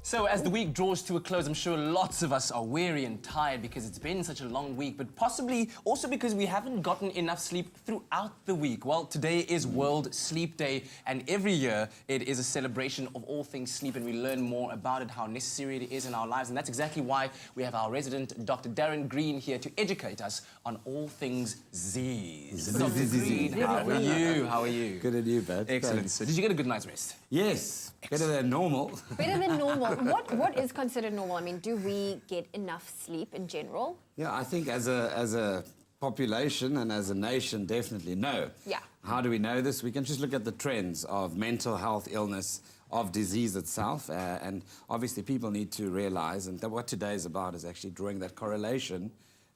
So as the week draws to a close, I'm sure lots of us are weary and tired because it's been such a long week, but possibly also because we haven't gotten enough sleep throughout the week. Well, today is World Sleep Day, and every year it is a celebration of all things sleep, and we learn more about it, how necessary it is in our lives, and that's exactly why we have our resident Dr. Darren Green here to educate us on all things Z's. Dr. Green, how are you? How are you? Good at you, bud. Excellent. Thanks. So did you get a good night's rest? Yes, better than normal. Better than normal. What is considered normal? I mean, do we get enough sleep in general? Yeah, I think as a population and as a nation, definitely no. Yeah. How do we know this? We can just look at the trends of mental health illness, of disease itself, and obviously people need to realize, and that what today is about is actually drawing that correlation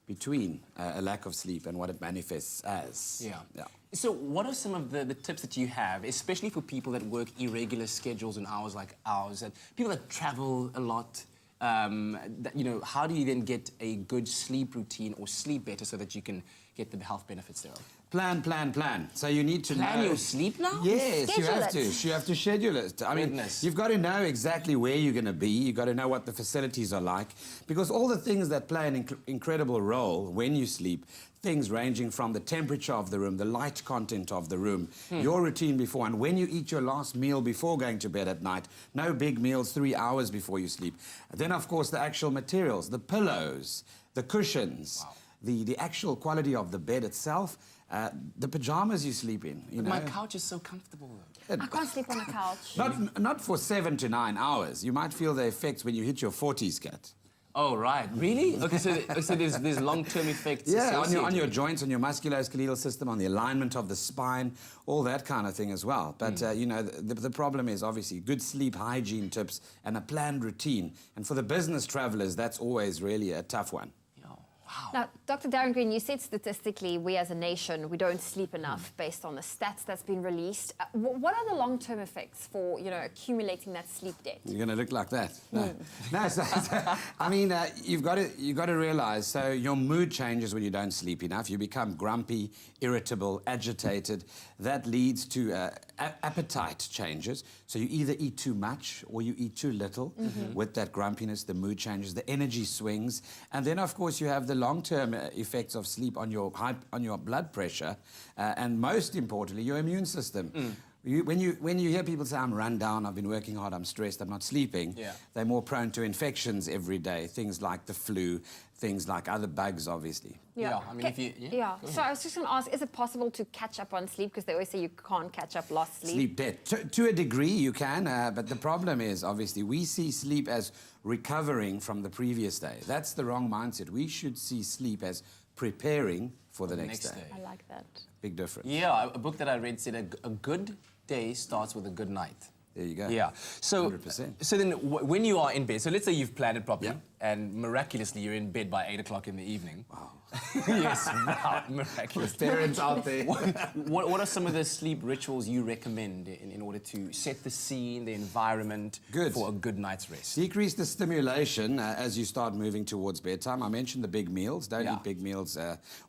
between a lack of sleep and what it manifests as. Yeah. So what are some of the tips that you have, especially for people that work irregular schedules and hours like ours, and people that travel a lot? How do you then get a good sleep routine or sleep better so that you can get the health benefits thereof? Plan. So you need to plan know your sleep now? Yes, Schedule you have it. to. You have to schedule it. I mean, you've got to know exactly where you're going to be. You've got to know what the facilities are like, because all the things that play an incredible role when you sleep, things ranging from the temperature of the room, the light content of the room, your routine before, and when you eat your last meal before going to bed at night. No big meals 3 hours before you sleep. Then, of course, the actual materials, the pillows, the cushions, the actual quality of the bed itself, the pajamas you sleep in. You know? My couch is so comfortable. I can't sleep on a couch. Not for 7 to 9 hours. You might feel the effects when you hit your 40s, Kat. Oh, right. Really? Okay, so there's long-term effects. Yeah, on your joints, on your musculoskeletal system, on the alignment of the spine, all that kind of thing as well. But, the problem is, obviously, good sleep hygiene tips and a planned routine. And for the business travelers, that's always really a tough one. Wow. Now, Dr. Darren Green, you said statistically we as a nation, we don't sleep enough based on the stats that's been released. What are the long-term effects for, accumulating that sleep debt? You're going to look like that. I mean, you've got to realize, so your mood changes when you don't sleep enough. You become grumpy, irritable, agitated. That leads to appetite changes. So you either eat too much or you eat too little. With that grumpiness, the mood changes, the energy swings. And then, of course, you have the long-term effects of sleep on your blood pressure, and most importantly, your immune system. When you hear people say, I'm run down, I've been working hard, I'm stressed, I'm not sleeping, they're more prone to infections every day, things like the flu, things like other bugs, obviously. Yeah, I mean, So I was just going to ask, is it possible to catch up on sleep? Because they always say you can't catch up lost sleep. Sleep debt. To a degree, you can, but the problem is, obviously, we see sleep as recovering from the previous day. That's the wrong mindset. We should see sleep as preparing for the next day. I like that. Big difference. Yeah, a book that I read said a good day starts with a good night. There you go. Yeah. So, 100%. So then when you are in bed, so let's say you've planned it properly, and miraculously you're in bed by 8 o'clock in the evening. Wow. Yes, wow, miraculous. Parents out there. What are some of the sleep rituals you recommend in order to set the scene, the environment for a good night's rest? Decrease the stimulation as you start moving towards bedtime. I mentioned the big meals. Don't eat big meals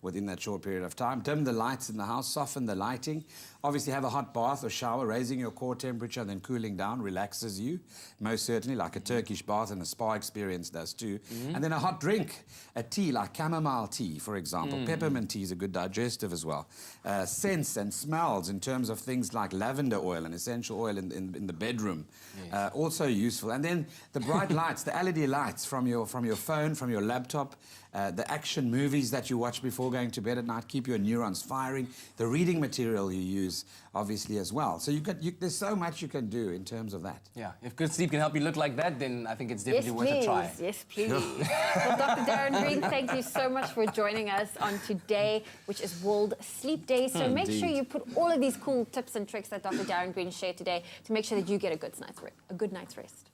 within that short period of time. Dim the lights in the house, soften the lighting. Obviously have a hot bath or shower, raising your core temperature and then cooling down relaxes you, most certainly, like a Turkish bath and a spa experience does too. And then a hot drink, a tea like chamomile tea, for example. Peppermint tea is a good digestive as well. Scents and smells in terms of things like lavender oil and essential oil in the bedroom, also useful. And then the bright lights, the LED lights from your phone, from your laptop, the action movies that you watch before going to bed at night, keep your neurons firing. The reading material you use, obviously, as well. So there's so much you can do in terms of that. Yeah, if good sleep can help you look like that, then I think it's definitely worth a try. Yes, please. Well, Dr. Darren Green, thank you so much for joining us on today, which is World Sleep Day. So make sure you put all of these cool tips and tricks that Dr. Darren Green shared today to make sure that you get a good night's rest.